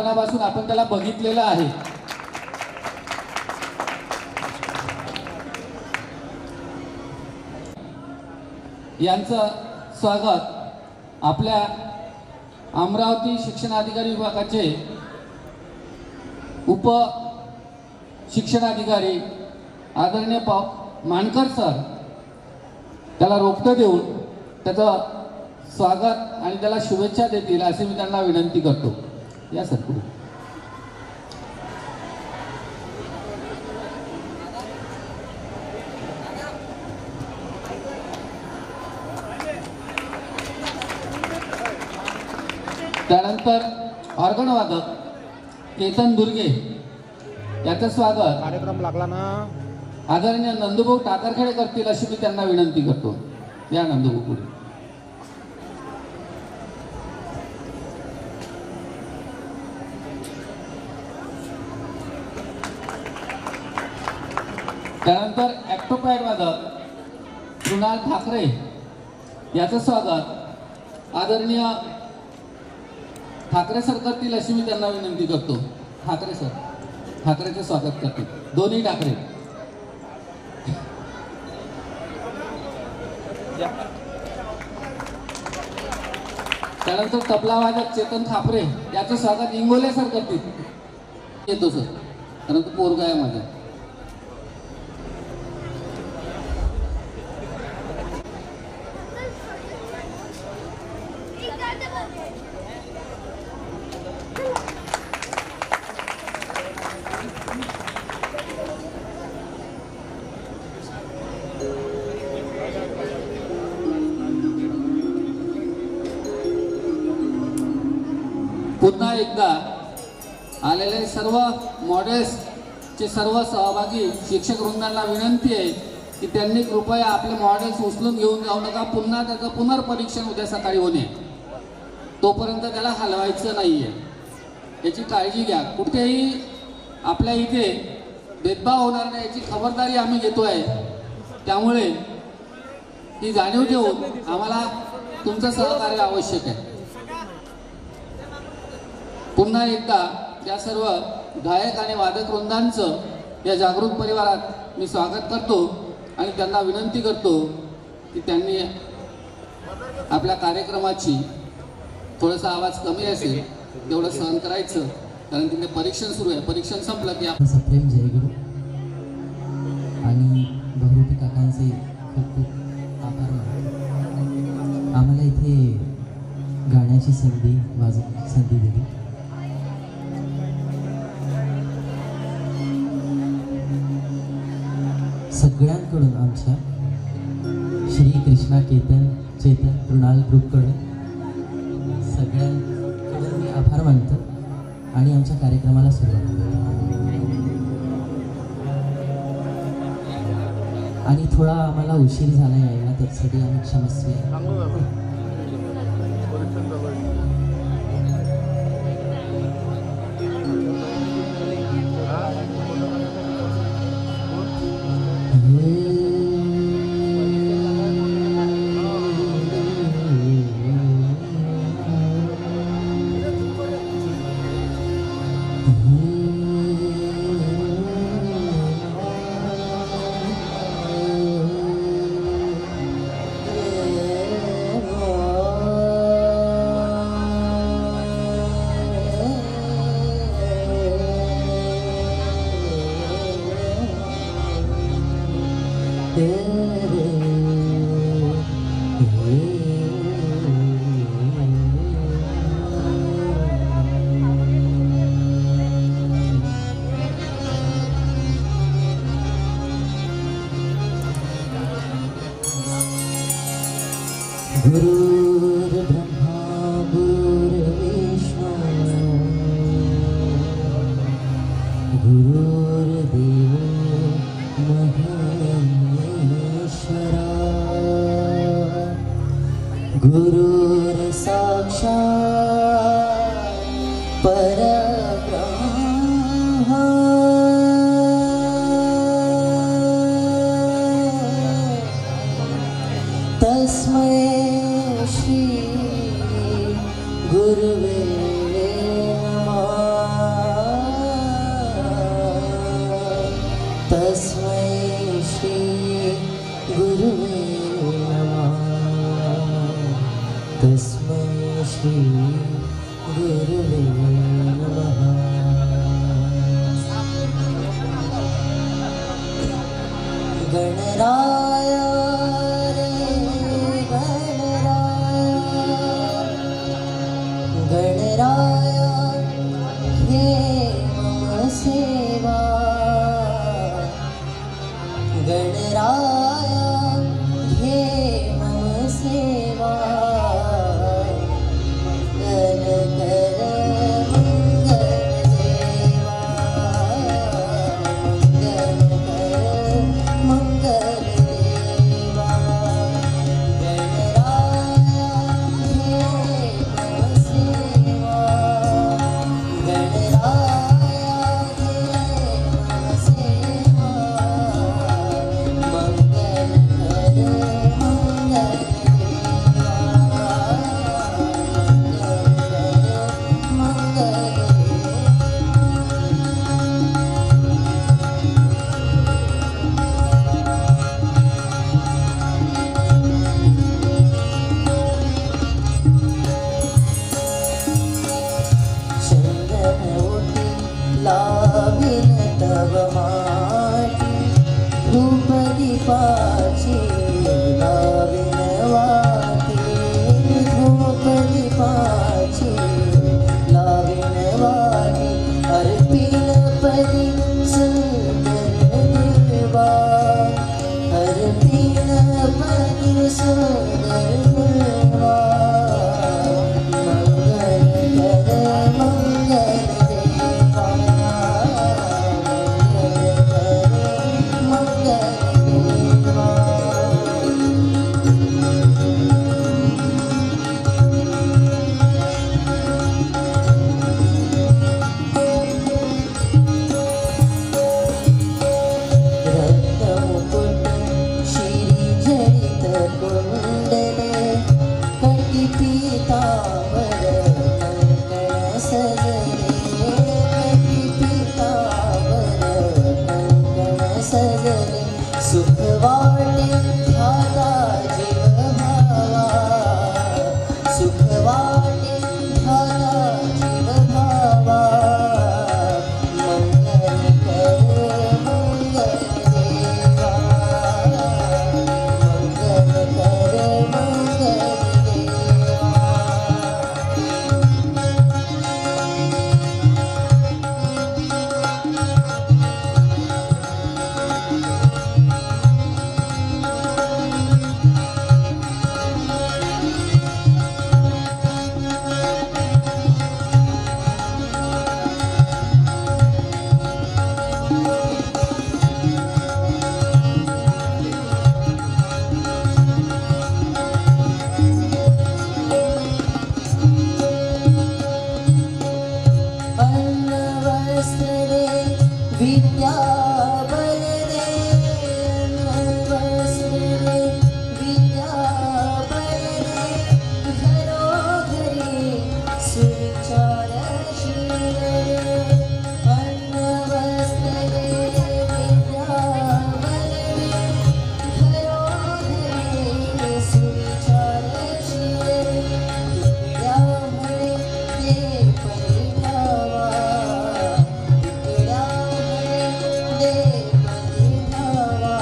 लहानपणापासून आपण त्याला बघितलेलं आहे. यांचं स्वागत आपल्या अमरावती शिक्षणाधिकारी विभागाचे उप शिक्षणाधिकारी आदरणीय मानकर सर त्याला रोपटं देऊन त्याचं स्वागत आणि त्याला शुभेच्छा देतील असे मी त्यांना विनंती करतो. या सर पुढे. त्यानंतर ऑर्गन वादक केतन दुर्गे याचं स्वागत कार्यक्रम लागला ना आदरणीय नंदुभाऊ टाकरखेडे करतील अशी मी त्यांना विनंती करतो. या नंदुभाऊ पुढे. त्यानंतर ॲक्टोपॅड वादक कृणाल ठाकरे याचं स्वागत आदरणीय ठाकरे सर करतील अशी मी त्यांना विनंती करतो. ठाकरे सर ठाकरेचे स्वागत करतील. दोन्ही ठाकरे. त्यानंतर तबला वादक चेतन खापरे याचं स्वागत इंगोले सर करतील. येतो सर परंतु पोरगा आहे माझा. पुन्हा एकदा आलेले सर्व मॉडेल्सचे सर्व सहभागी शिक्षक वृंदांना विनंती आहे की त्यांनी कृपया आपले मॉडेल्स उचलून घेऊन जाऊ नका. पुन्हा त्याचं पुनर्परीक्षण उद्या सकाळी होणे तोपर्यंत त्याला हलवायचं नाही आहे याची काळजी घ्या. कुठेही आपल्या इथे भेदभाव होणार नाही याची खबरदारी आम्ही घेतो आहे. त्यामुळे ही जाणीव ठेवून आम्हाला तुमचं सहकार्य आवश्यक आहे. पुन्हा एकदा या सर्व गायक आणि वादक वृंदांचं या जागृत परिवारात मी स्वागत करतो आणि त्यांना विनंती करतो की त्यांनी आपल्या कार्यक्रमाची थोडासा आवाज कमी असेल तेवढं सहन करायचं कारण तिथे परीक्षण सुरू आहे. परीक्षण संपलं की सप्रेम जयगुरु आणि बहुरूपी काकांचे खूप खूप आभार मानतो. आम्हाला इथे गाण्याची संधी वाजवण्याची संधी दिली. सगळ्यांकडून आमच्या श्री कृष्णा चेतन कृणाल ग्रुपकडून सगळ्यांकडून मी आभार मानतो आणि आमच्या कार्यक्रमाला सुरुवात. आणि थोडा आम्हाला उशीर झाला यायला त्यासाठी आम्ही क्षमस्व आहे. गुरुर्ब्रह्मा गुरुर्विष्णू गुरुर्देवो महेश्वरा गुरुर्साक्षात् परब्रह्म तस्मै श्री गुरुवे नमः. अन्न वस्त्र दे विद्या बल दे अन्न वस्त्र दे विद्या बल दे घरोघरी सुविचार शील दे अन्न वस्त्र दे विद्या बल दे घरोघरी सुविचार शील दे तुकड्यामुळे दे परिणावा तुकड्यामुळे दे परिणावा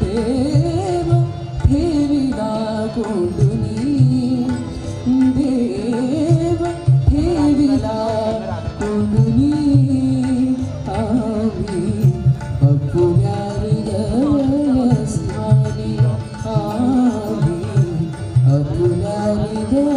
देव ठेविला कोंडुनी, देव ठेविला कोंडुनी, आम्ही अपुऱ्या हृदयस्थानी, आम्ही अपुऱ्या हृदयस्थानी.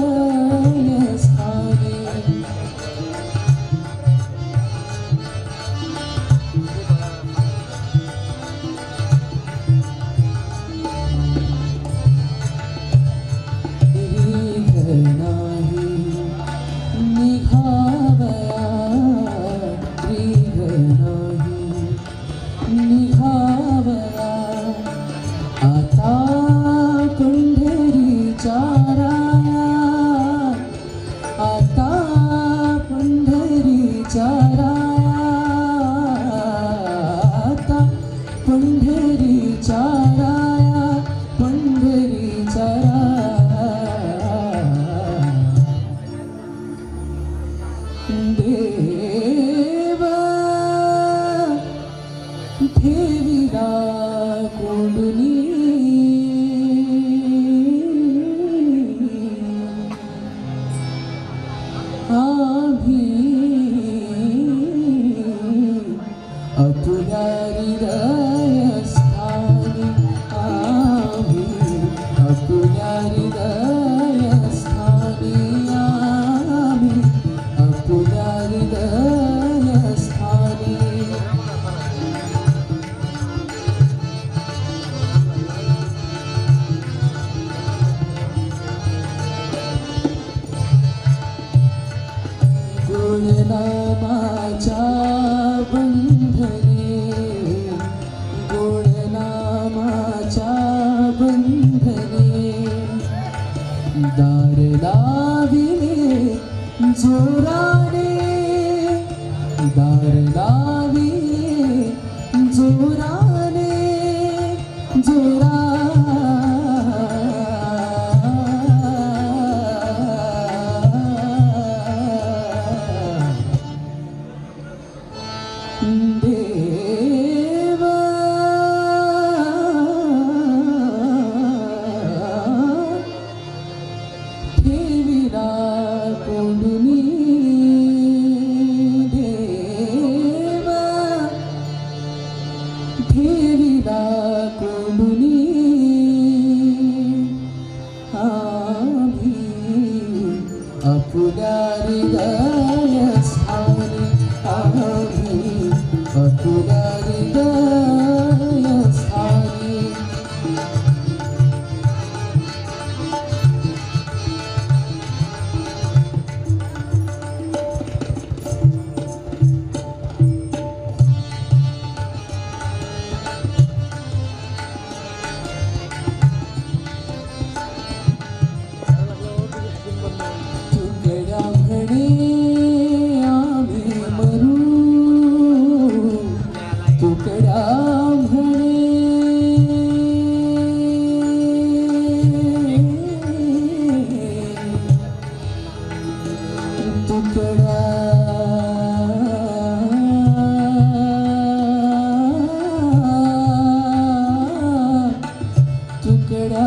आता पंढरीच्या राया, आता पंढरीच्या राया, आता पंढरीच्या राया, पंढरीच्या राया. देव ठेविला कोंडुनी, आम्ही अपुऱ्या हृदयस्थानी, आम्ही अपुऱ्या हृदयस्थानी, आम्ही अपुऱ्या हृदयस्थानी. गुणनामाच्या बंधने, गुणनामाच्या बंधने, दार लाविले जोराने, दार लाविले जोराने, देव ठेविला कोंडुनी, देव ठेविला कोंडुनी, आम्ही अपुऱ्या हृदयस्थानी, आम्ही अपुऱ्या हृदयस्थानी. तुकड्या म्हणे आम्ही मरू, तुकड्या म्हणे, तुकड्या तुकड्या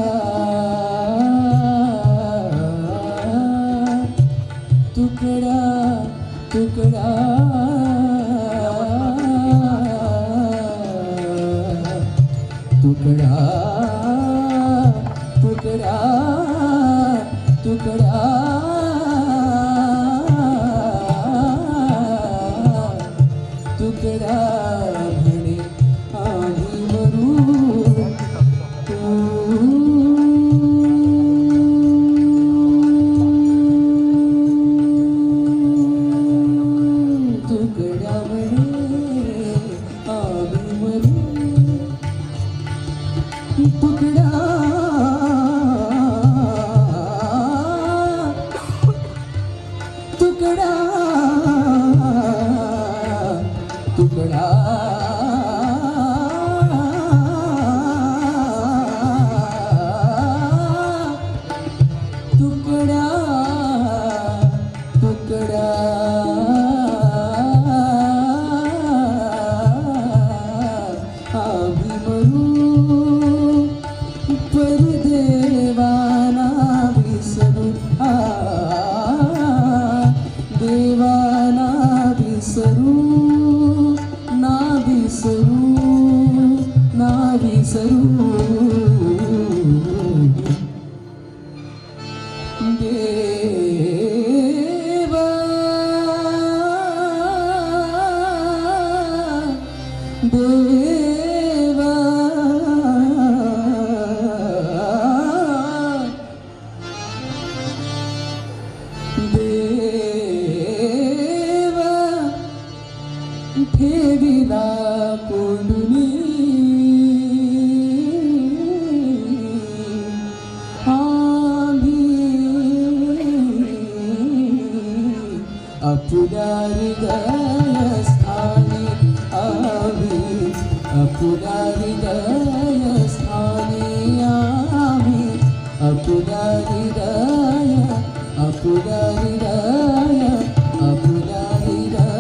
तुकड्या तुकड्या तुकड्या तुकड्या तुकड्या तुकड्या म्हणे आम्ही मरू, तुकड्या म्हणे आम्ही मरू, तुकड्या तुकड्या तुकड्या तुकड्या तुकड्या विसरू ना विसरू ना विसरू देवा देवा देवा ठेविला कोंडुनी आम्ही आपुल्या हृदयस्थानी आम्ही आपुल्या हृदयस्थानी आम्ही आपुल्या हृदय आपुल्या हृदय आपुल्या हृदयस्थानी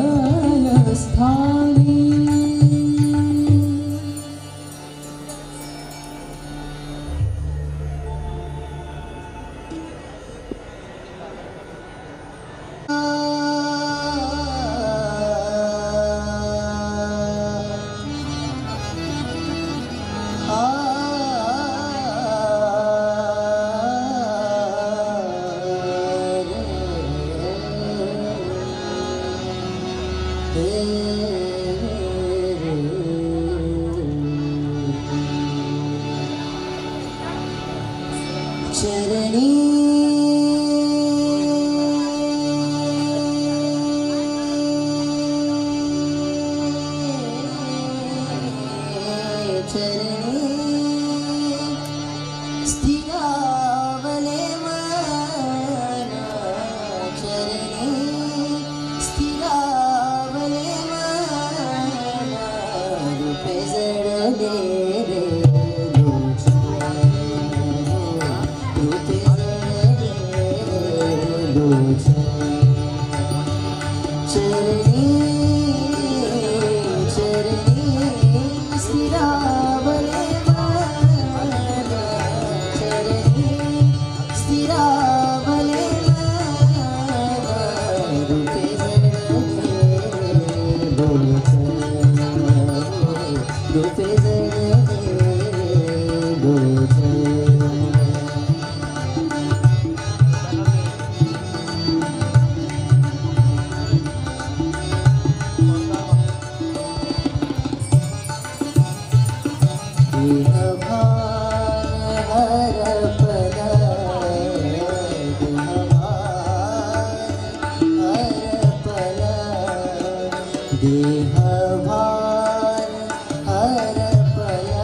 चरणी स्थिरावले मना चरणी स्थिरावले मना रूपे जडले रे रूपे जडले चरणी चरणी स्थिरावले मना चरणी स्थिरावले मना रूपे जडले रूपे देहभार हरपला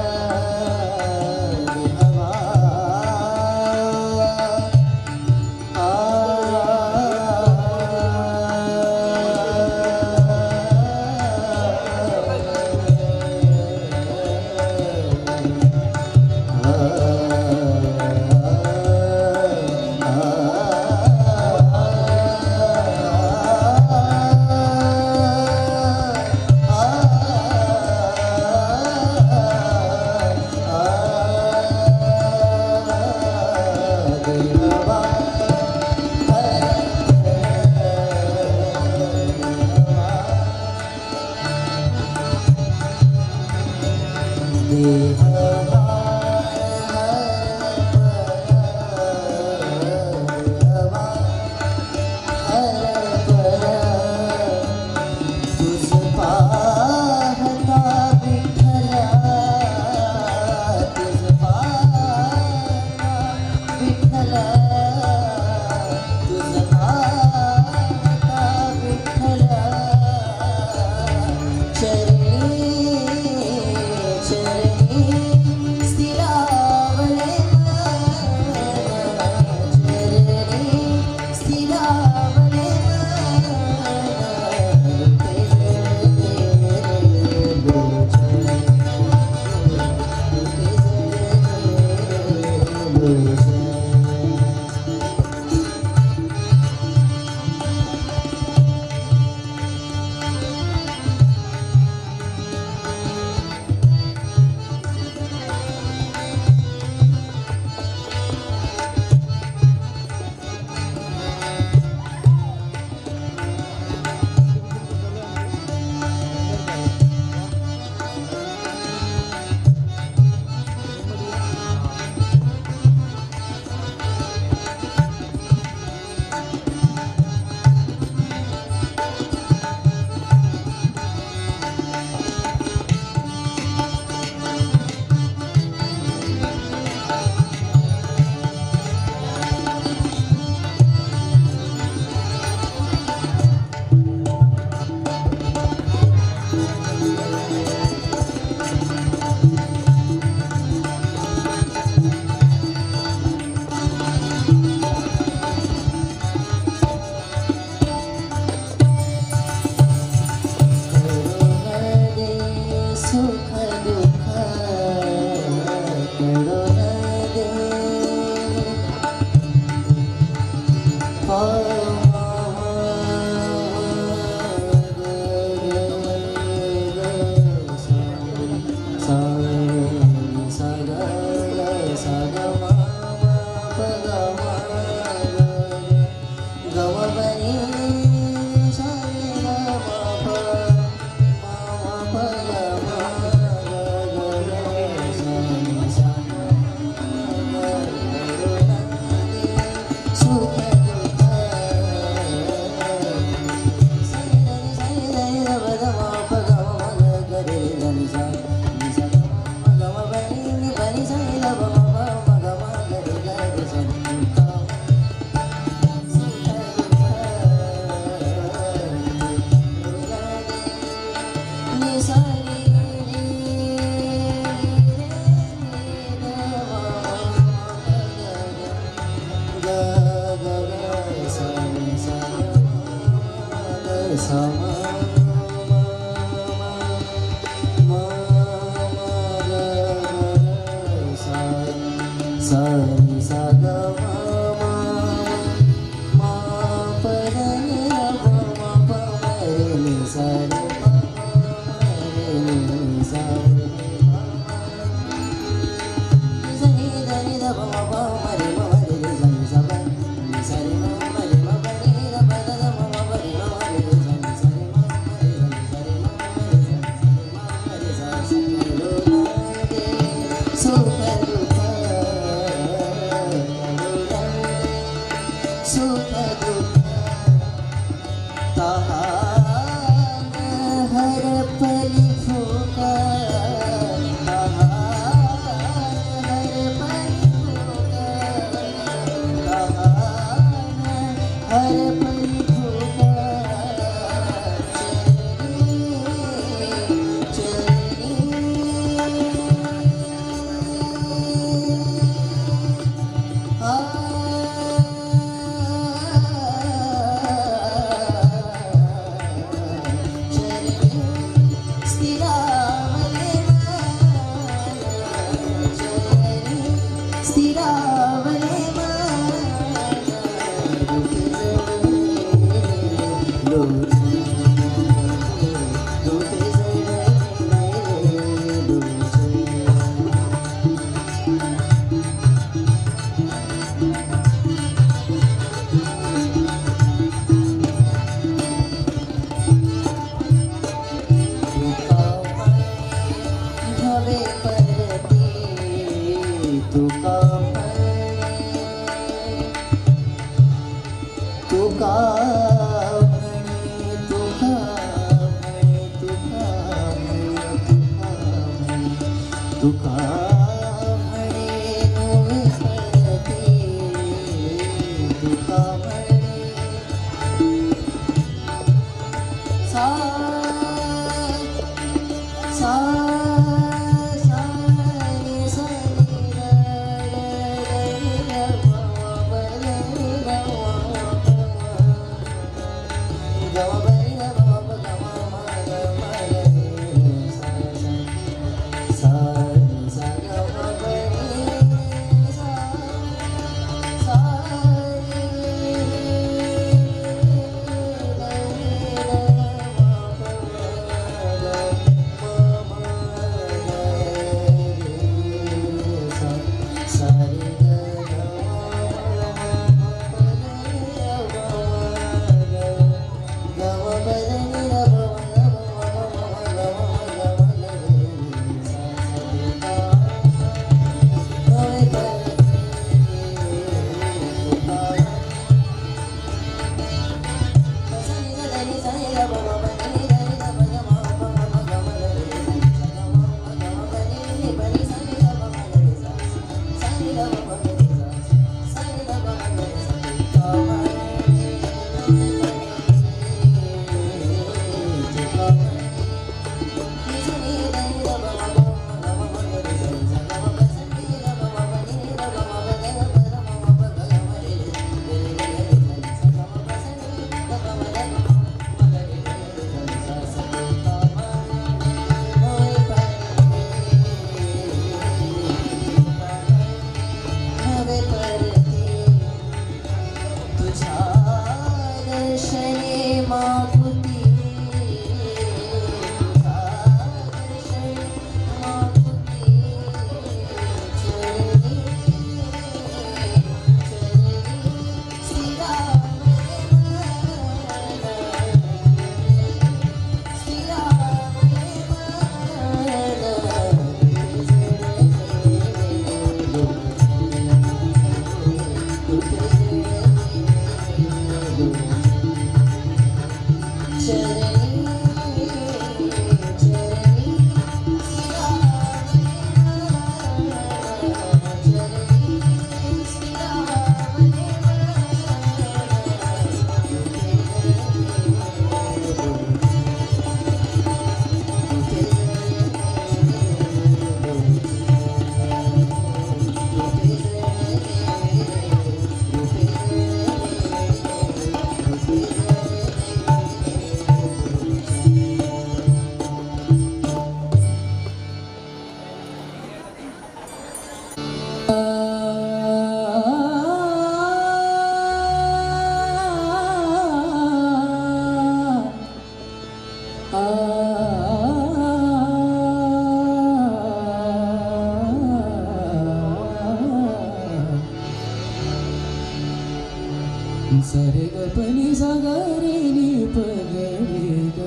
सरे ग पनि सा ग रे नि प ग रे ग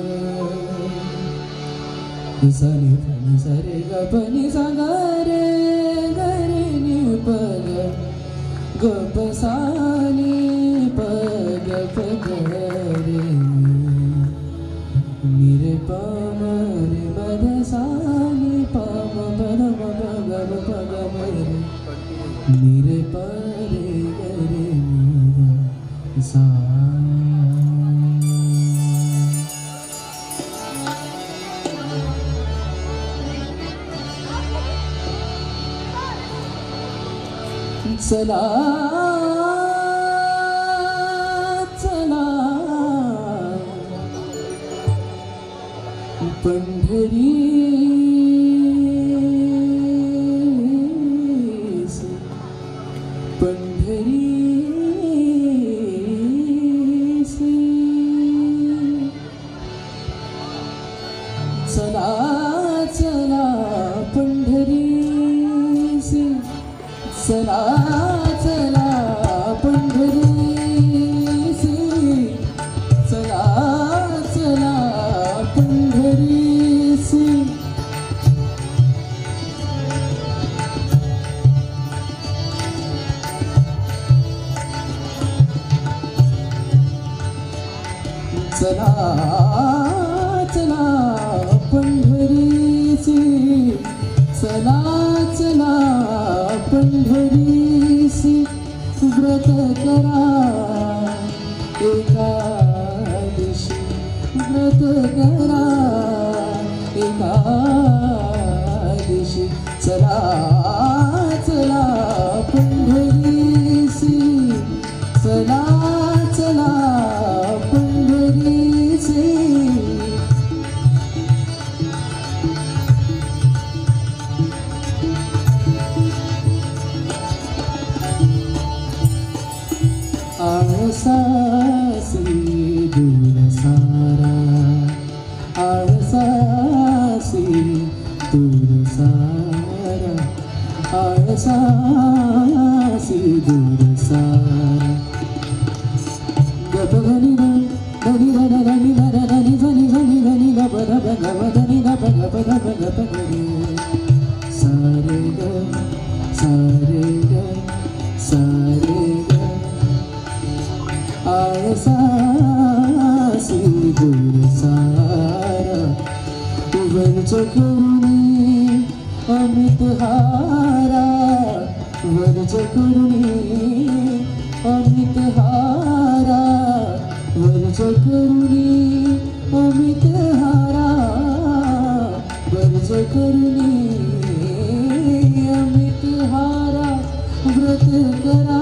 सा नि प नि सा रे ग पनि सा ग रे नि प ग प सा नि प ग रे नि रे प म रे प ध सा नि प म प ध म प ग म रे नि रे प रे ग रे नि सा चला चला पंढरीस पंढरीस चला चला पंढरीस चला चला पंढरीस चला चला पंढरीस चला चला पंढरीस चला चला पंढरीस व्रत करा एकादशी व्रत करा एकादशी चला चला पंढरीस चला चला पंढरीस आळसासी दूर सारा आळसासी दूर सारा आळसासी दूर सारा गपगनी धनी धन धनी धन धनी धनी धनी धनी गप धप गप धनी गप गप गप गप गरी सारे ग सारे ग सारे ग आळसासी दूर सारा वंच करुणी अमित हारा वंच करुणी अमित हारा वंच करुणी अमित हारा वंच करुणी अमित हारा व्रत करा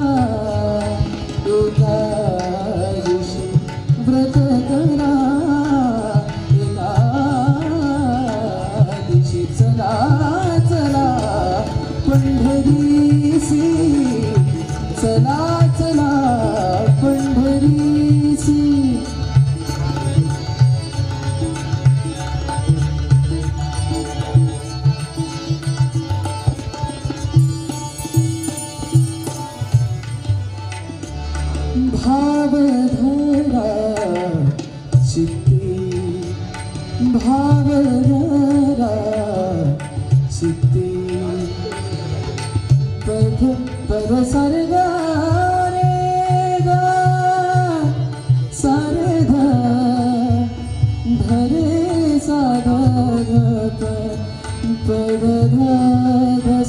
एकादशी व्रत करा एकादशी चला चला पंढरीसी चला चला पंढरीसी भावधरा चित्ती भावधरा चित्ती पद पद सरगा रे गा सरध धरे साधा ग पद ध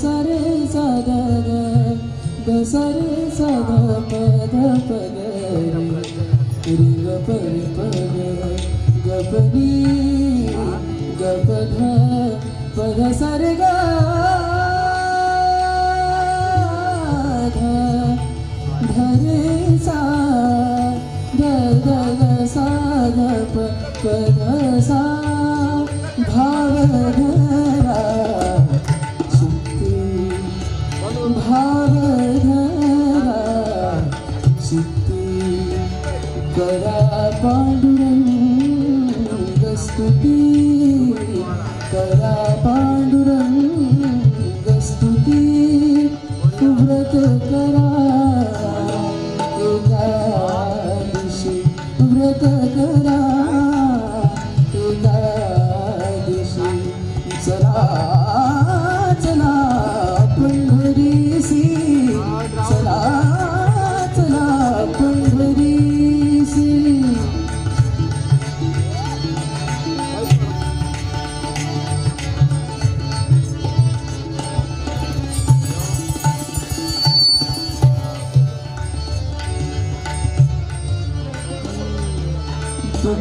सरे साधा ग सरे साधा पद पद रे ग पद पद गपनी गपध पद सरे ग धरे सा ग ग ग सा ग प पद सा भावधरा चित्ती भावधरा चित्ती करा पांडुरंग स्तुती करा पांडुरंग स्तुती व्रत करा एका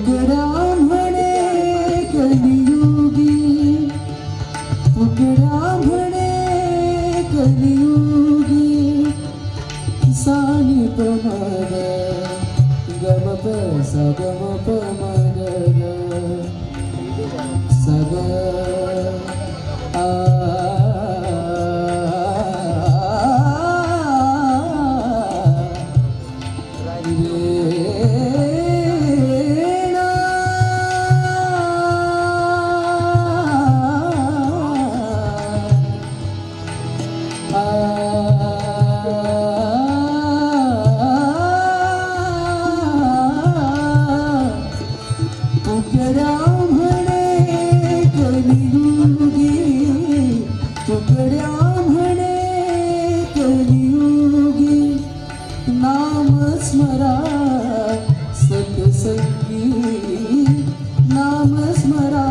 उघडा म्हणे कलियुगी, उघडा म्हणे कलियुगी, सानी पमग गम प स गम प मग सग तुकड्या म्हणे कलियुगी, तुकड्या म्हणे कलियुगी, नाम स्मरा सतसंगी, नाम स्मरा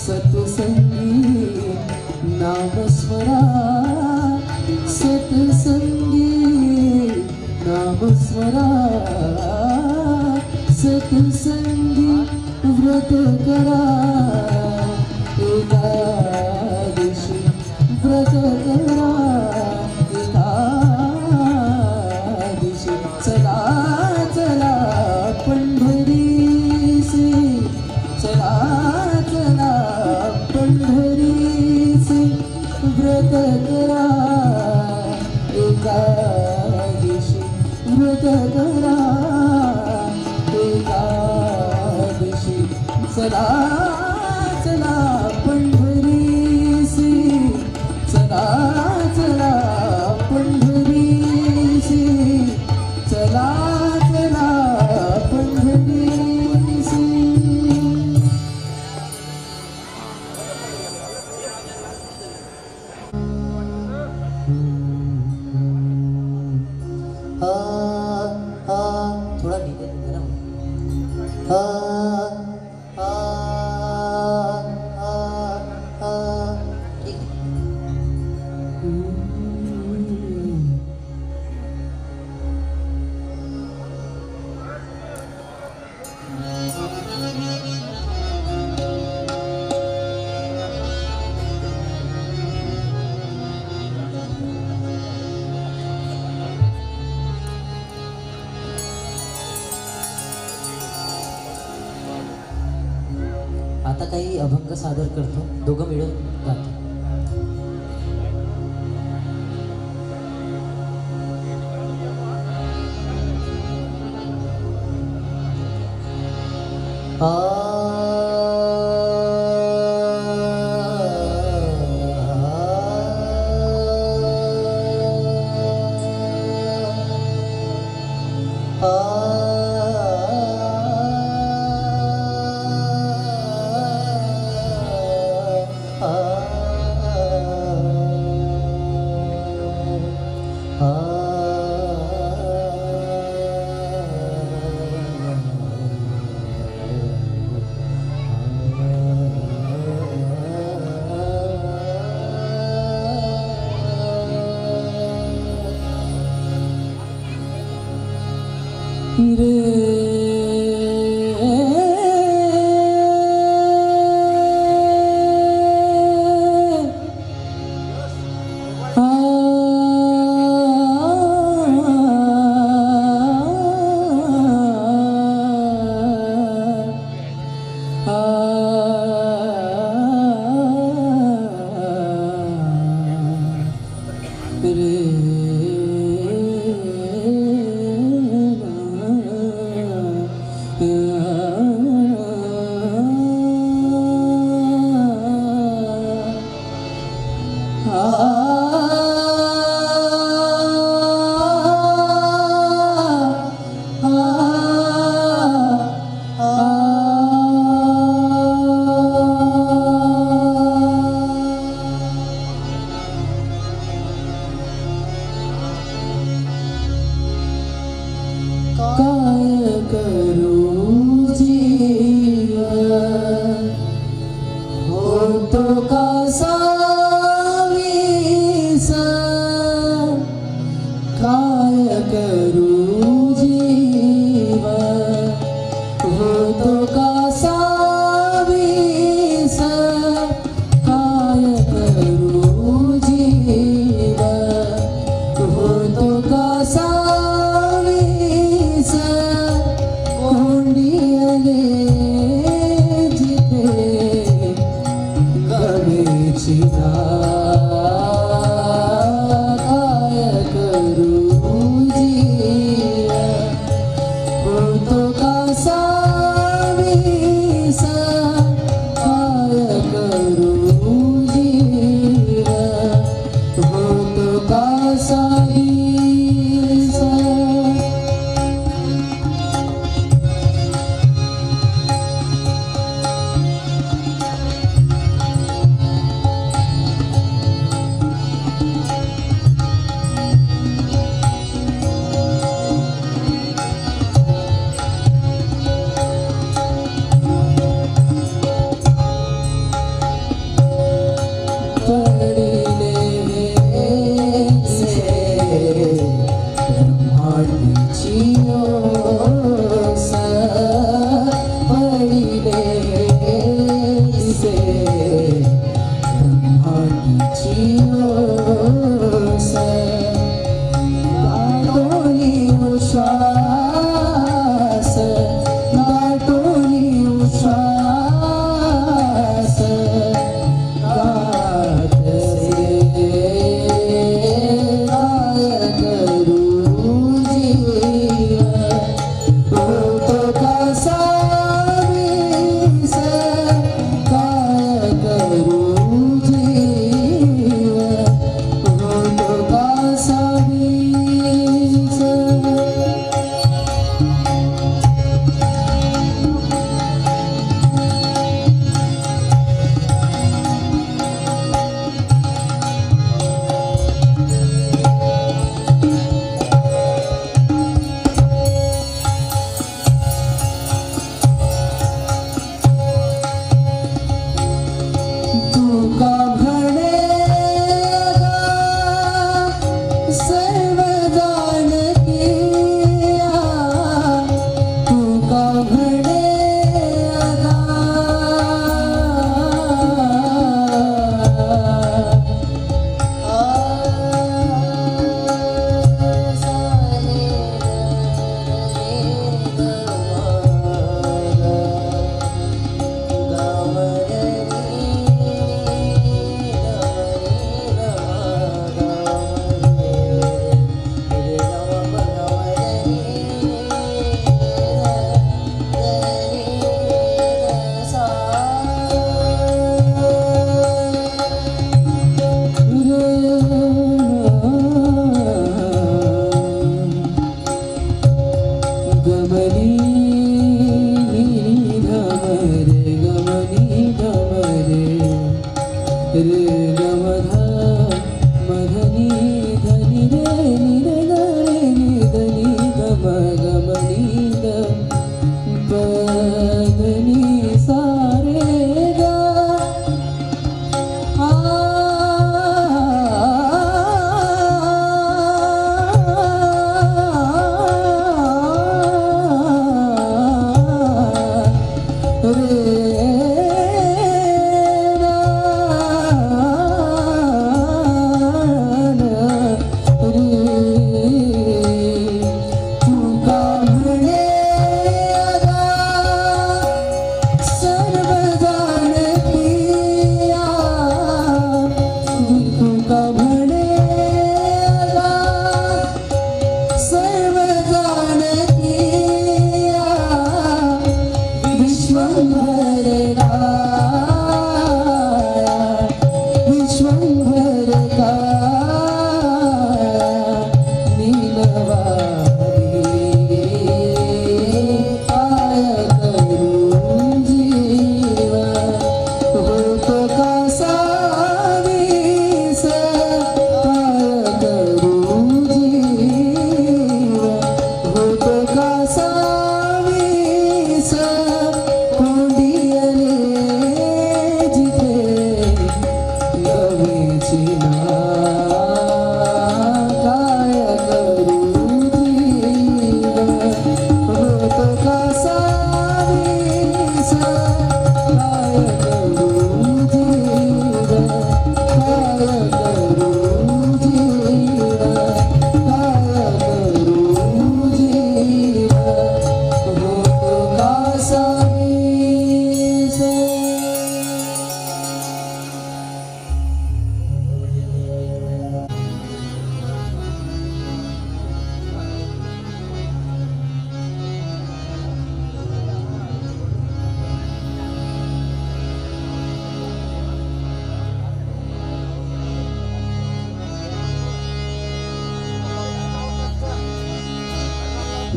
सतसंगी, नाम स्मरा सतसंगी, नाम स्मरा सतसंगी, व्रत करा एकादशी, व्रत करा एकादशी, चला चला पंढरीसी, चला चला पंढरीसी, व्रत करा एकादशी, व्रत करा एकादशी, चला चला पंढरीसी, चला चला पंढरीसी, चला चला पंढरीसी. थोडा नीट आहे ना. ठीक आहे. आता काही अभंग सादर करतो, दोघं मिळून गातो. विश्वंभर काया विश्वंभर काया नीलवारी आय करून जीवा होतो कसा वीस आय करून जीवा होतो कसा वीस कोंडियले जिथे गवेची काय करू जीवा होतो कसा वीस काय करू जीवा काय करू जीवा काय करू जीवा होतो कसा वीस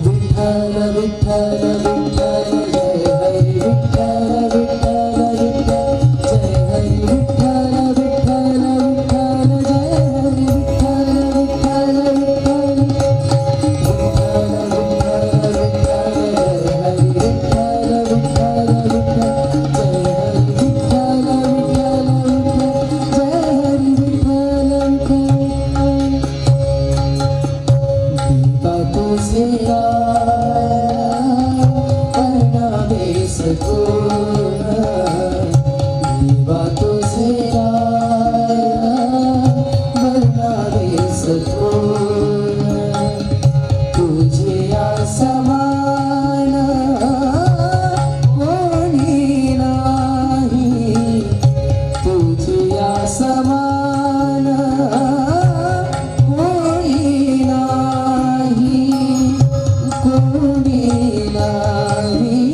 विठ्ठल विठ्ठल विठ्ठल जय हरी विठ्ठल विठ्ठल विठ्ठल जय हरी विठ्ठल विठ्ठल विठ्ठल जय हरी विठ्ठल विठ्ठल विठ्ठल विठ्ठल विठ्ठल विठ्ठल जय हरी विठ्ठल विठ्ठल विठ्ठल जय हरी विठ्ठल विठ्ठल दीपा तुझे दीवा तुझे बनावे सकोन तुझे समान कोणी नाही तुझे समान कोणी नाही कोणी नाही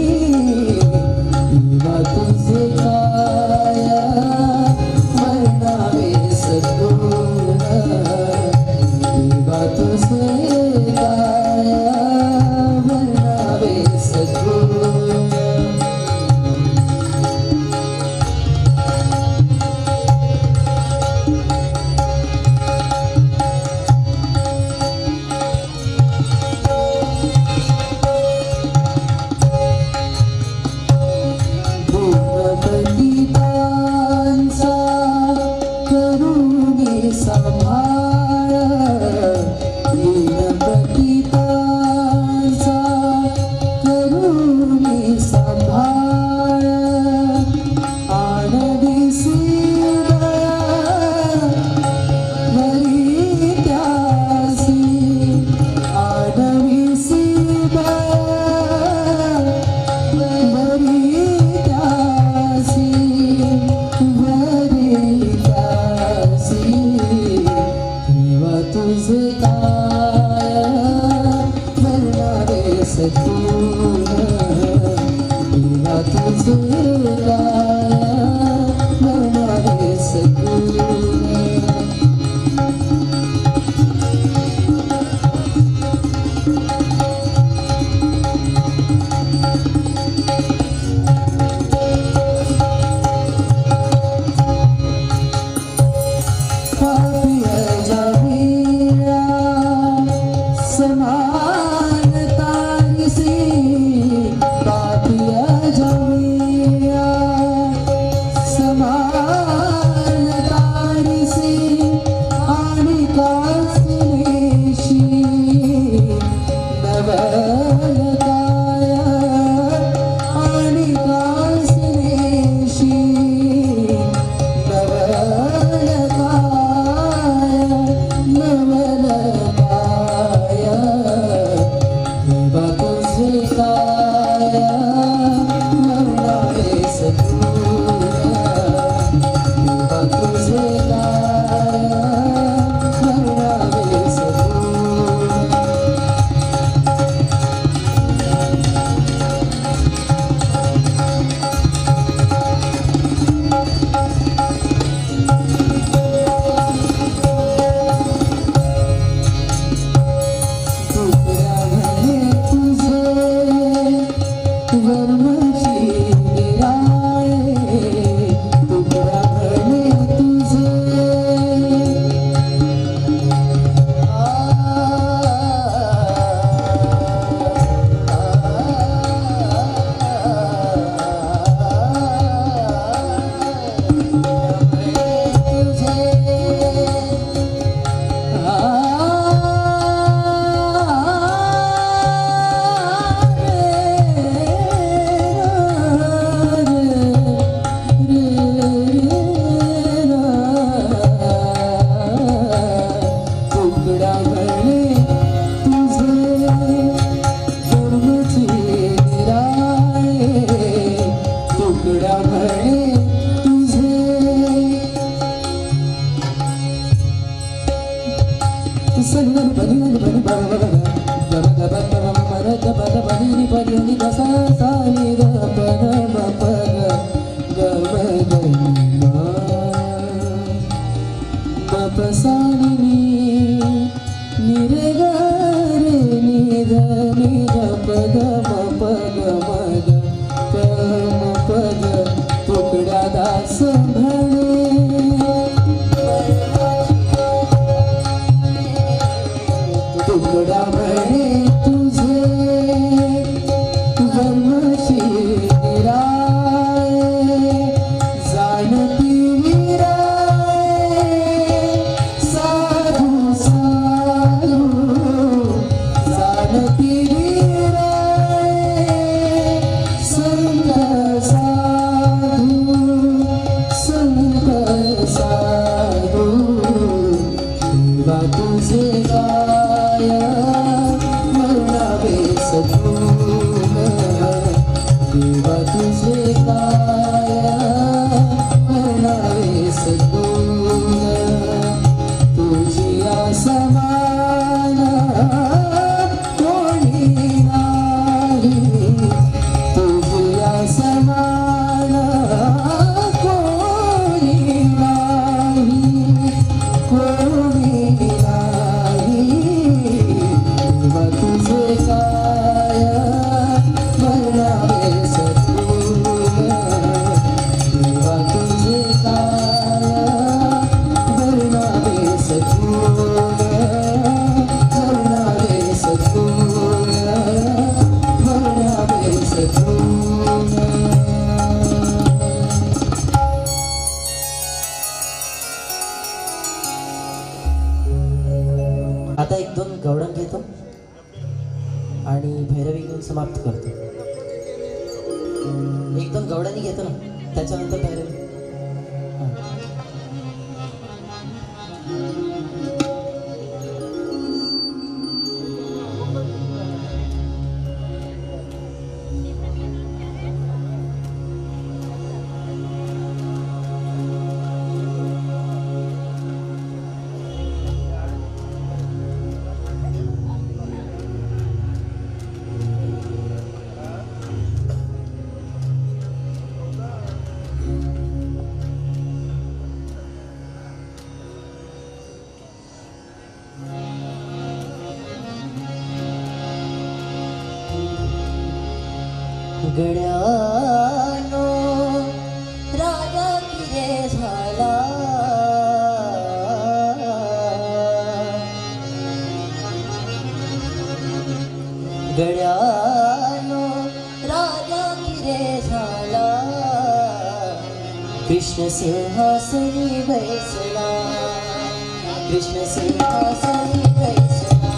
समाप्त करतो. एकदम गवड्याने घेतो ना. त्याच्यानंतर काय राहील? हां. गड्यानो राजा किरे झाला. गड्यानो राजा किरे झाला. कृष्ण सिंहासनी बैसला. कृष्ण सिंहासनी बैसला.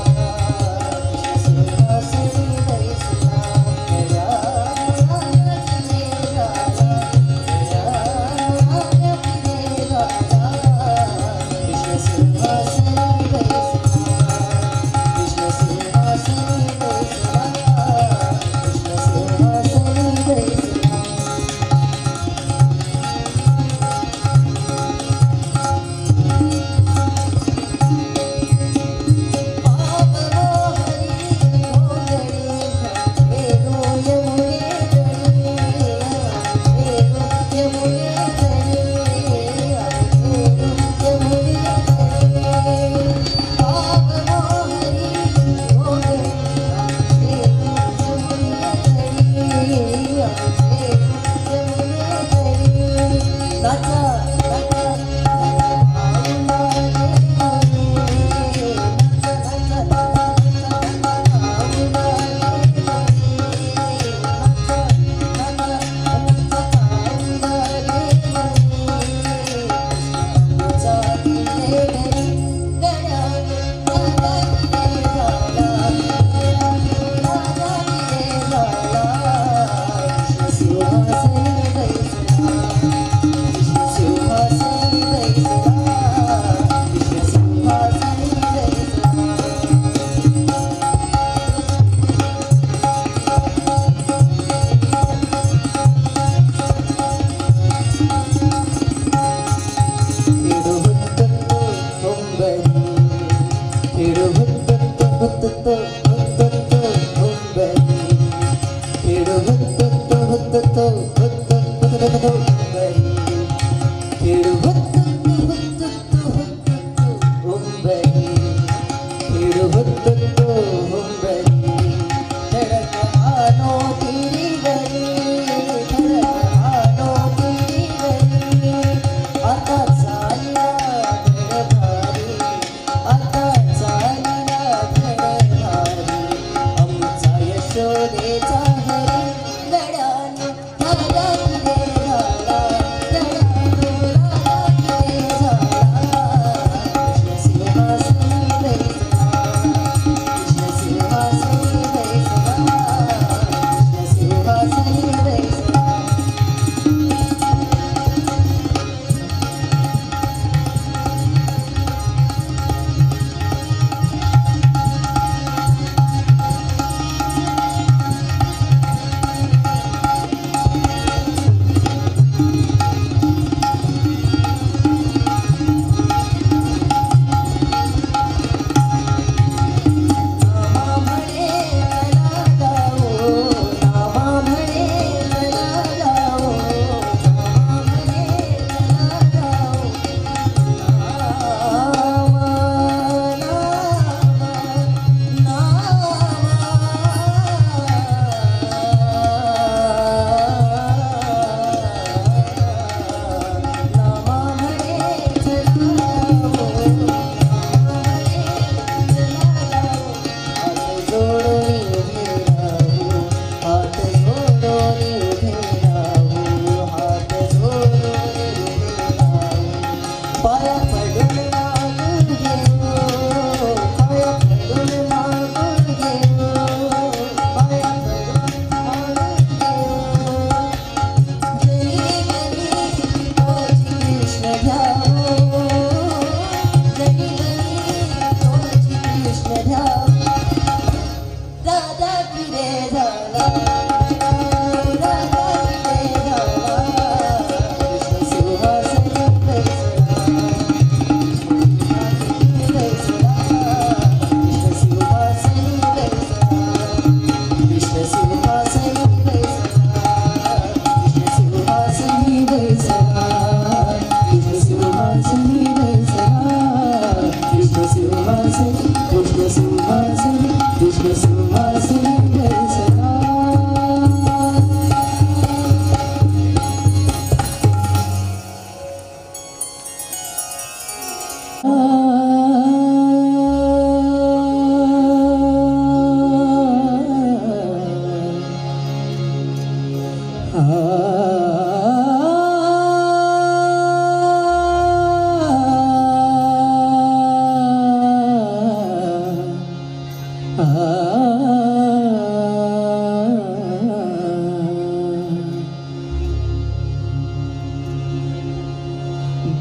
कृष्ण सिंहासनी बैसला.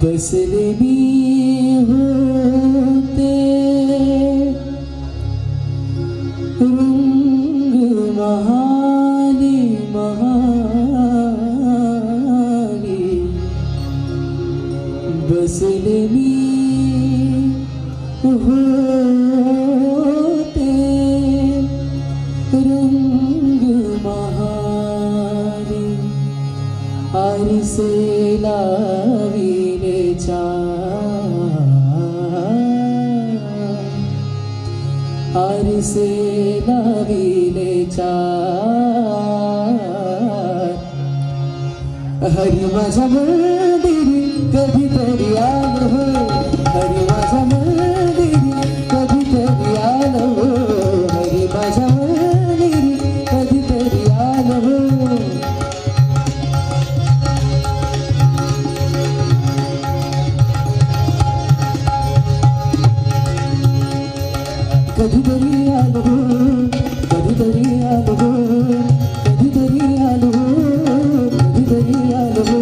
बसले मी होते रंग महाली महाली बसले मी होते रंग महाली आरसे लाविले आरसे लाविले हरी माझ्या मंदिरी कधीतरी आलो हो हरी माझ्या मंदिरी कधीतरी आलो हो हरी माझ्या मंदिरी कधीतरी आलो हो कधीतरी आलो हो कधीतरी आलो हो कधीतरी आलो हो कधीतरी आलो हो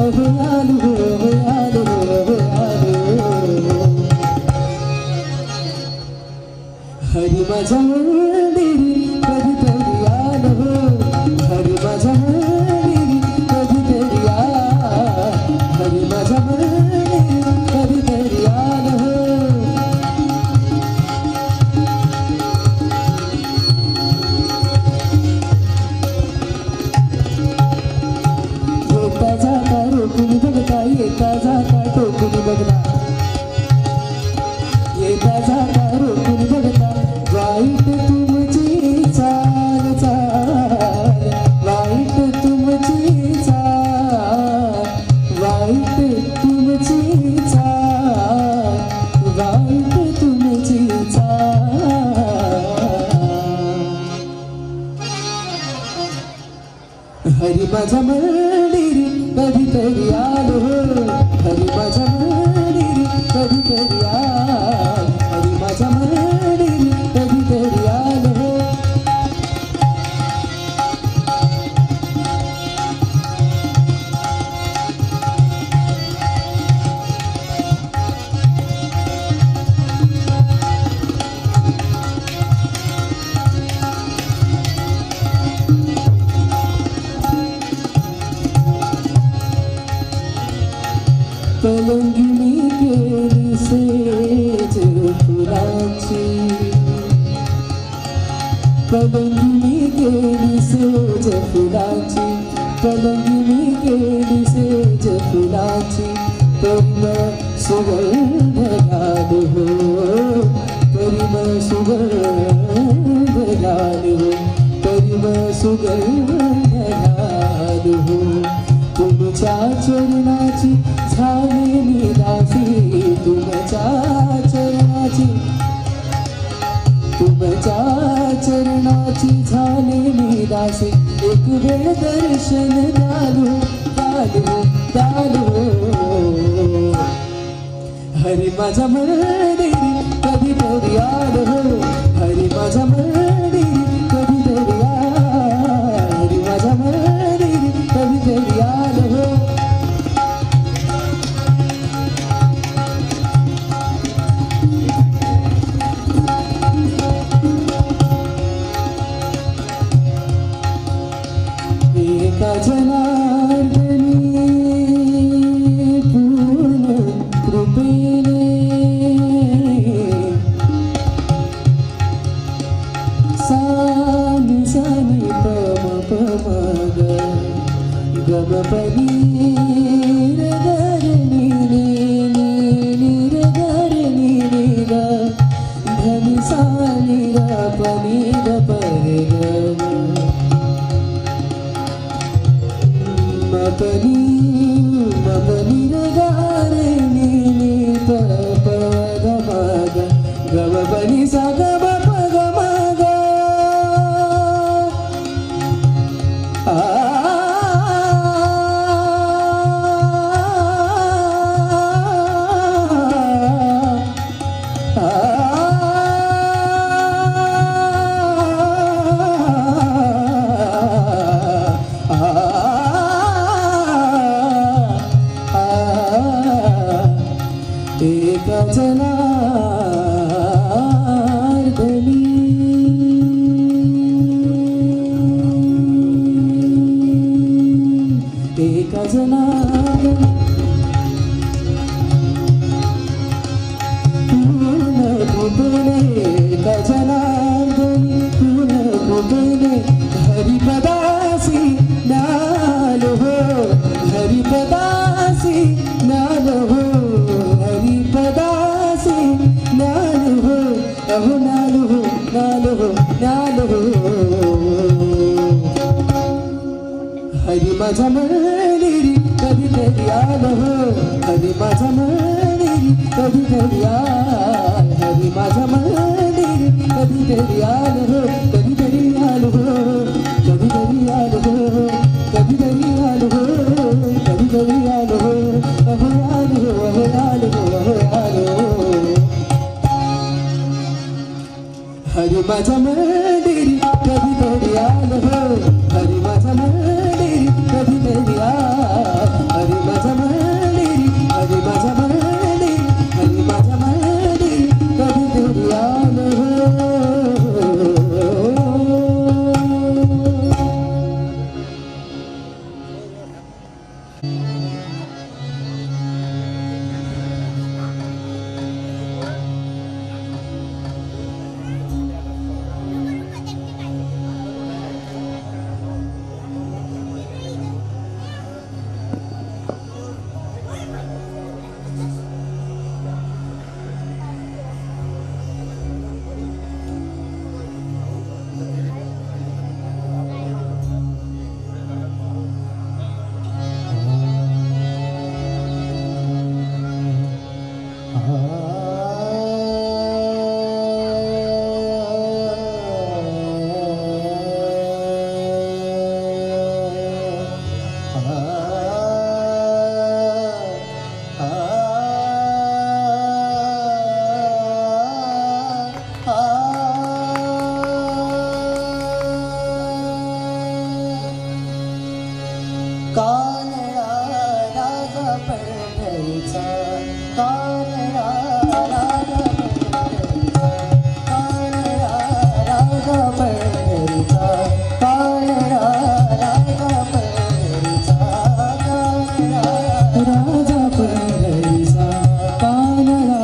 अहो आलो हो आलो हो आलो हरी माझ्या मंदिरी कधीतरी आलो हो हरी माझ्या मंदिरी कधीतरी हरी माझ्या मंदिरी कधीतरी आलो हो येता जाता रोखून बघता येता जाता टोकून बघता येता जाता रोखून बघता वाईट तुमची चाल चाल वाईट तुमची चाल वाईट तुमची चाल वाईट तुमची चाल हरी माझ्या मंदिरी कधीतरी आलो हो हरी माझ्या मंदिरी कधीतरी हरी माझ्या मंदिरी कधीतरी आलो हो पलंगिनी केली सेज फुलाची पलंगिनी केली सेज फुलाची पलंगिनी केली सेज फुलाची परिमळ सुगंध घाल हो परिमळ सुगंध घाल हो परिमळ सुगंध घाल हो तुमच्या चरणाची झाले मी दासी तुमच्या चरणाची झाले मी दासी एक वेळ दर्शन द्यालो द्यालो द्यालो हरी माझ्या मंदिरी कधीतरी आलो हो हरी माझ्या मंदिरी कधीतरी हरी माझ्या मंदिरी कधीतरी आलो हो एका जनार्दनी पूर्ण कृपेने सानी सानी पम पम गम पनी रगरनी रगरनी धनी सानी पनी मपनी मपनी रगारनी पद मग गम पनी सा गम पग मग माझनागणी पूर्ण कृपेने गजनागणी पूर्ण कृपेने हरिपदासी ज्ञान हो हरिपदासी ज्ञान हो हरिपदासी ज्ञान हो अहो ज्ञान हो ज्ञान हो ज्ञान हो हरी माझ्या मंदिरी कधीतरी आलो हो हरी माझ्या मंदिरी कधीतरी आल हरी माझ्या मंदिरी कधीतरी आलो हो कधीतरी आलो हो कधीतरी आलो हो कधीतरी आलो हो कधीतरी आलो हो अहो आलो हो अहो आलो हो अहो आलो हरी माझ्या मंदिरी कधीतरी आलो हो हरी माझ्या मंदिरी कधीतरी आल हरी माझ्या मंदिरी हरी माझ्या मंदिरी हरी माझ्या मंदिरी कधीतरी आलो हो कानडा राजा पंढरीचा कानडा राजा पंढरीचा कानडा राजा पंढरीचा कानडा राजा पंढरीचा कानडा राजा पंढरीचा कानडा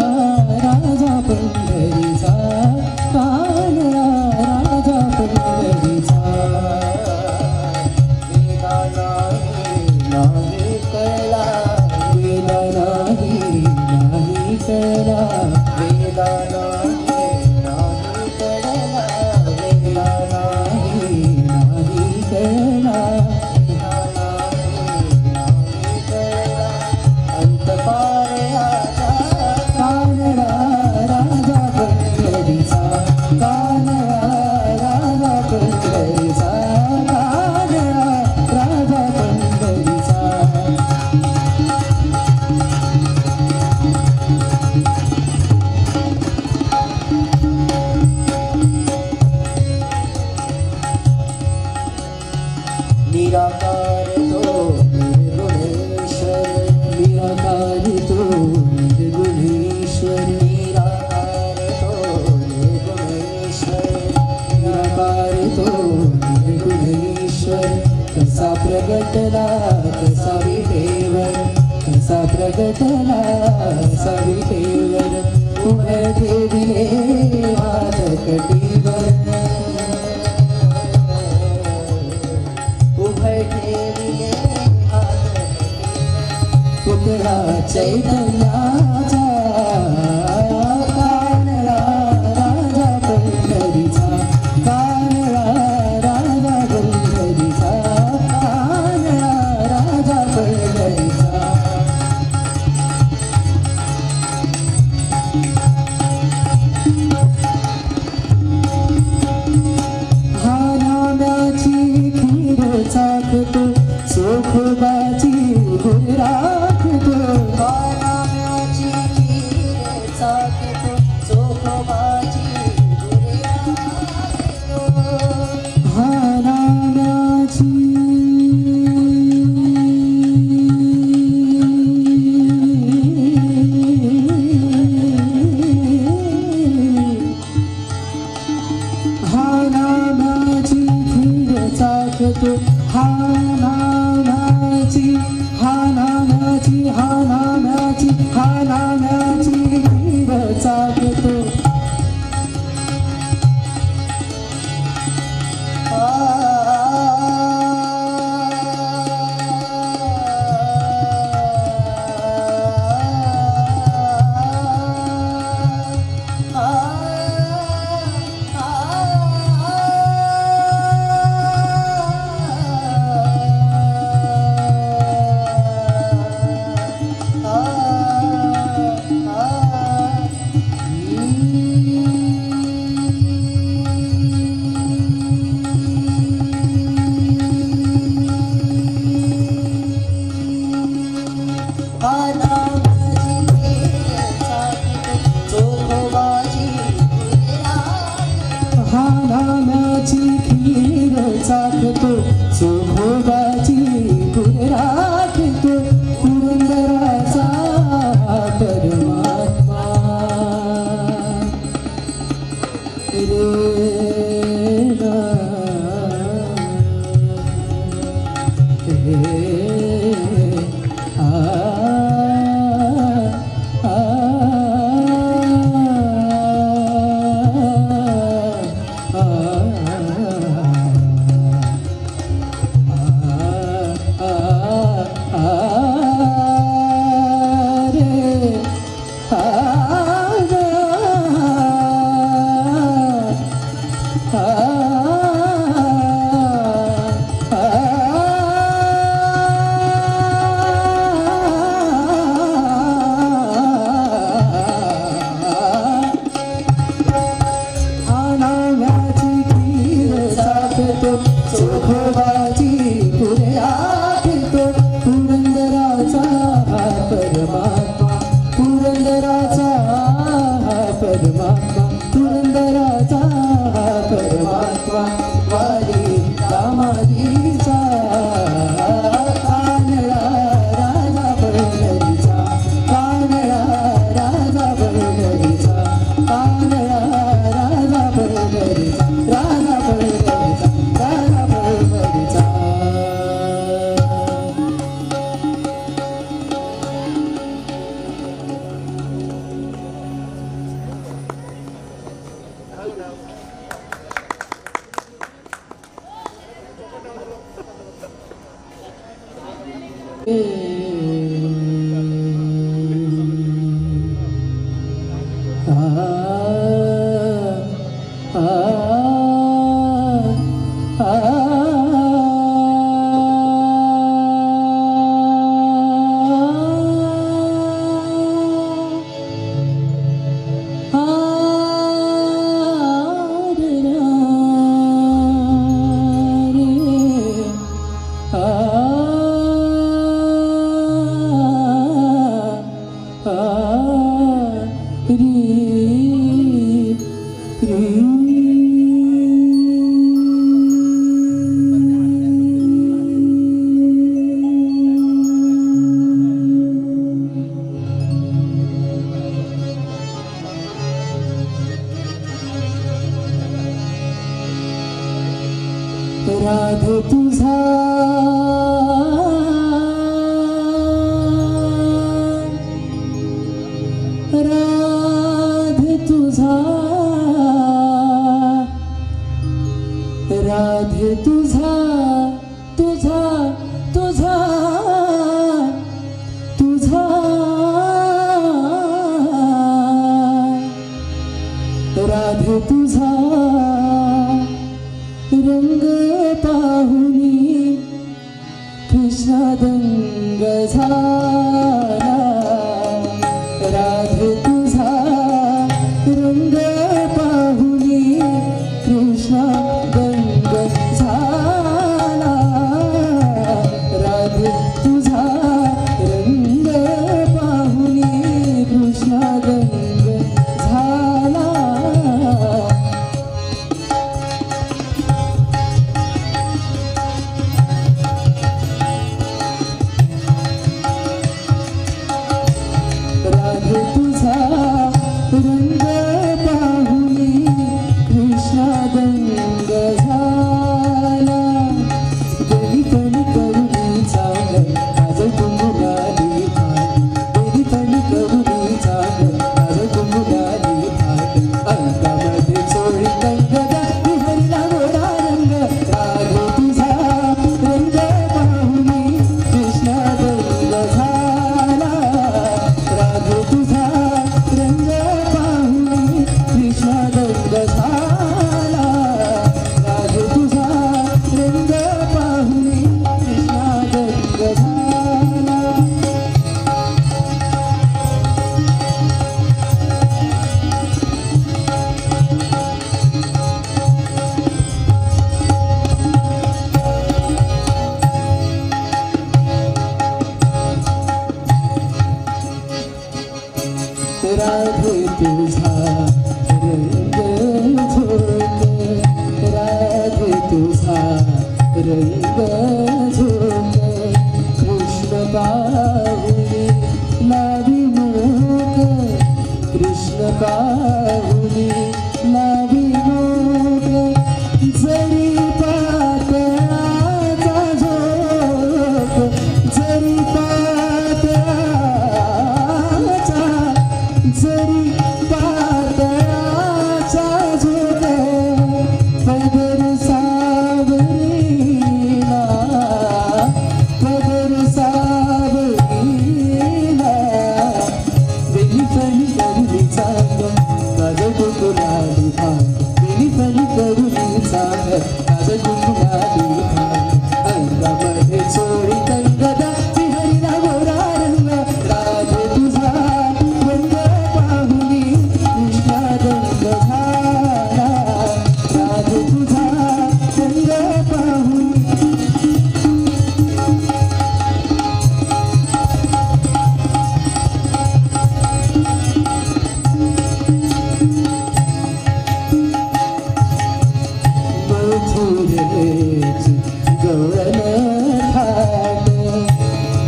राजा पंढरीचा कानडा राजा पंढरीचा नाही कळला वेदा नाही कळला वेदा नाही कळला वेदा नाही कळला नाही कळला अंत पारे आजा कानडा राजा पंढरीचा कानडा राजा पंढरीचा कानडा राजा पंढरीचा निराकार तो निर्गुणेश्वर निराकार तो निर्गुणेश्वर निराकार तो निर्गुणेश्वर निराकार तो निर्गुणेश्वर कसा प्रगटला कसा विटेवर कसा प्रगटला कसा विटेवर उभे ठेविले हात कटीवर पुतळा चैतन्याचा कानडा राजा पंढरीचा कानडा राजा पंढरीचा कानडा राजा पंढरीचा हा नाम्याची खीर चाकतो चोखोबाची गुण राखतो हा नाम्याची खीर चाकतो चोखोबाची गुण राखतो हा नाम्याची हा नाम्याची हा नाम्याची हा नाम्याची हा नाम्याची वीर चाकतो चाकतो चोखोबाची गुण राखतो पुरंदराचा परमात्मा चोखोबाची पुरे आखतो पुरंदराचा परमात्मा पुरंदराचा परमात्मा पुरंदराचा परमात्मा वाली दामाजीचा कानडा राजा पंढरीचा कानडा राजा पंढरीचा कानडा राजा पंढरीचा राजा पंढरीचा राजा पंढरीचा राधे तुझा राधे तुझा राधे तुझा तुझा तुझा तुझा राधे तुझा रंग पाहुनी कृष्णा दंग झाला राधे तुझा रंग पाहुनी कृष्णा दंग झाला राधे तुझा रंग पाहुनी कृष्णा दंग झाला राधे तुझा रंग झोक राधे तुझा रंग झोक कृष्ण पाहुणे लावी मोक कृष्ण पाहुणे लावी मोक जरी पातळाचा झोक जरी पातळाचा जरी पातळाचा झोक पदर सावरीला पदर सावरीला वेली फणी करुणी चांग काज कुकुलाली भांग वेली फणी करुणी चांग काज कुकुलाली भांग अंगामध्ये चोळी कंगदा विहरीला गोरा रंग राधे तुझा रंग पाहुणी कृष्णा रंग झाला राधे तुझा रंग पाहुणी मथुरेची गवळण थाट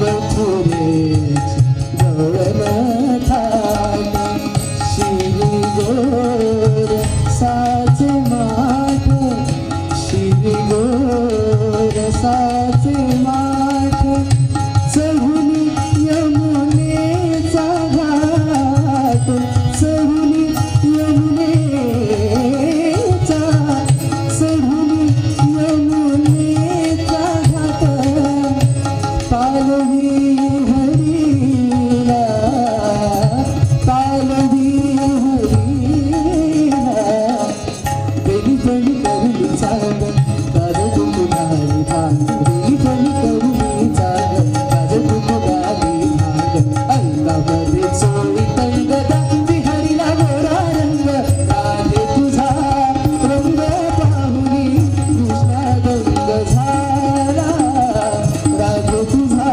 मथुरेची गवळण थाट शिरी गोर साचे माठ शिरी गोर साचे माठ चहुली यमुनेचा घाट चहुली यमुनेचा चढुली यमुनेचा घाट पालवी हरीला पालवी हरीला बेली फणी करुणी चांग काज कुकुलाली भांग बेली फणी करुणी चांग काज कुकुलाली भांग अंगामध्ये चोळी कंगदा विहरीला गोरा रंग राधे तुझा रंग पाहुणी कृष्णा रंग झाला राधे तुझा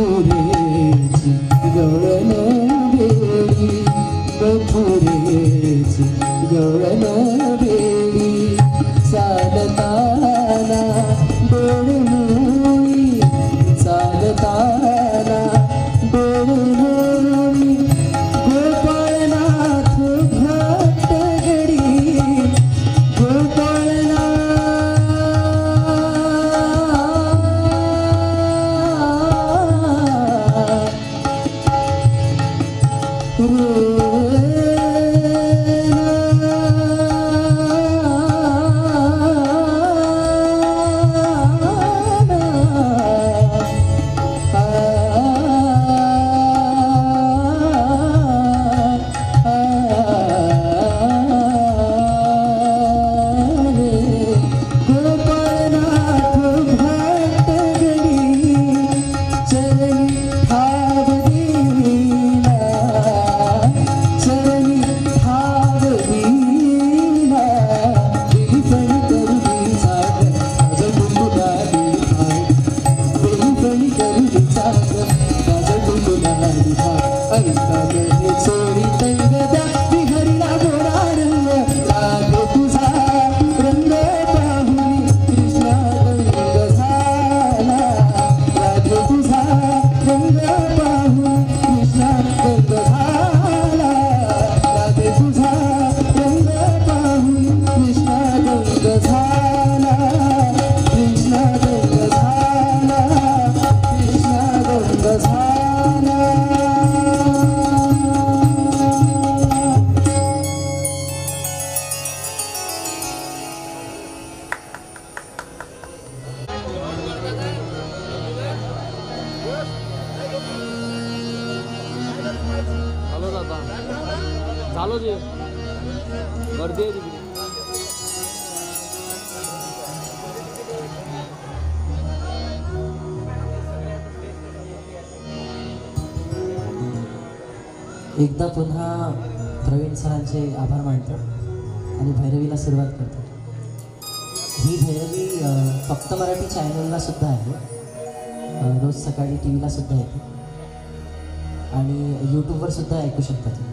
मथुरेची गवळण बेडी मथुरेची गवळण बेडी चालताना डोळमुळी चालताना डोळमुळी गोपाळनाथ भट्ट गडी गोपाळनाथ भट्ट गडी चरणी ठाव दिला चरणी ठाव दिला बेली फणी करुणी चांग काज कुकुलाली भांग बेली फणी करुणी चांग काज कुकुलाली भांग अंगामध्ये चोळी कंगदा विहरीला गोरा रंग राधे तुझा रंग पाहुणी कृष्णा रंग झाला राधे तुझा रंग पाहुणी कृष्णा रंग झाला राधे तुझा रंग पाहुणी कृष्णा रंग झाला कृष्णा रंग झाला कृष्णा रंग झाला चालू दे गर्दी आहे तिकडे. एकदा पुन्हा प्रवीण सरांचे आभार मानतो आणि भैरवीला सुरुवात करतो. ही भैरवी फक्त मराठी चॅनलला सुद्धा आहे, रोज सकाळी टी व्हीला सुद्धा येते आणि यूट्यूबवर सुद्धा ऐकू शकता तुम्ही.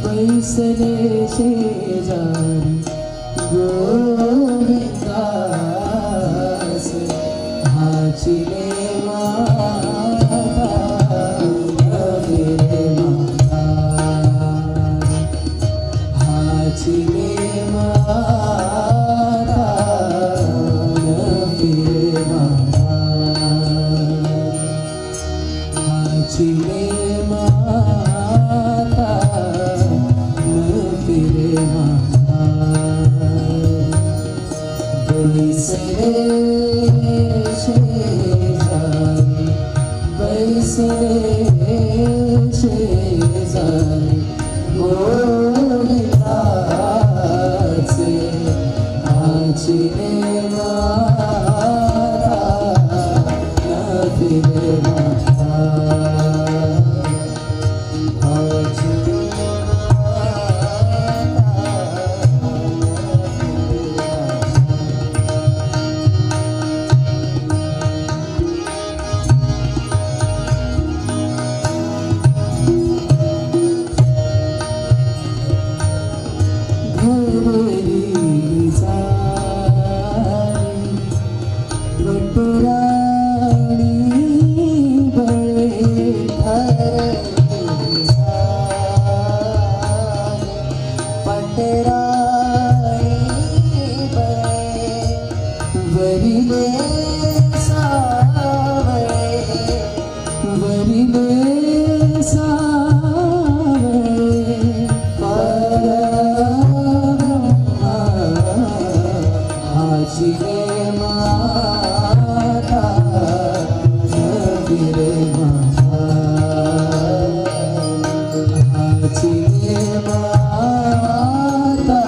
बैसले शेजारी गोविंदास हाचिले माता फिरे माता हाचिले माता फिरे माता हाचिले माता फिरे माता बैसले शेजारी बैसले शेजारी गोविंदाचे हाचिले माता फिरे माता हाचिले माता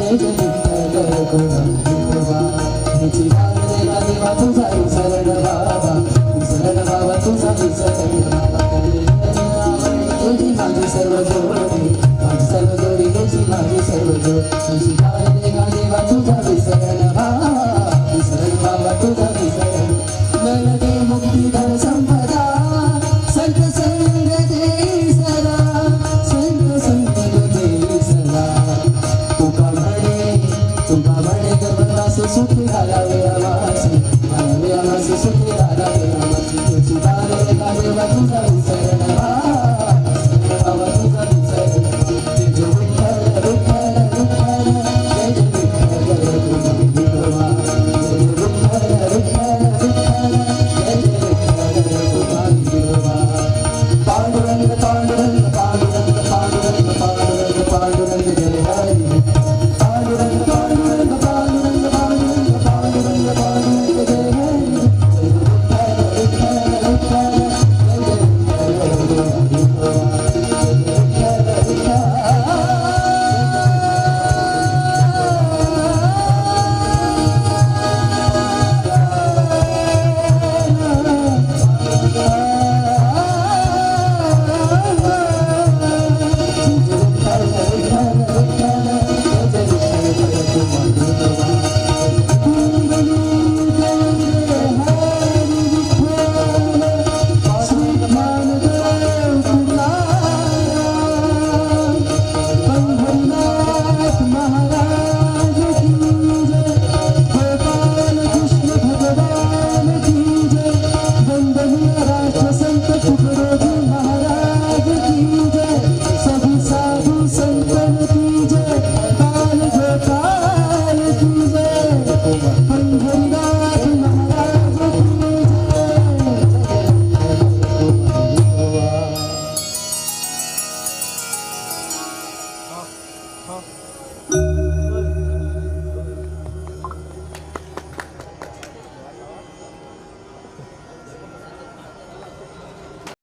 जय जय विठ्ठल रघुनाथ ह्याची वाट देवा देवा तुझा विसरण बाबा विसरण बाबा तुझा विसरण बाबा तुझी माझी सर्व जोडी माझी सर्व जोडी तुझी माझी सर्व जोडी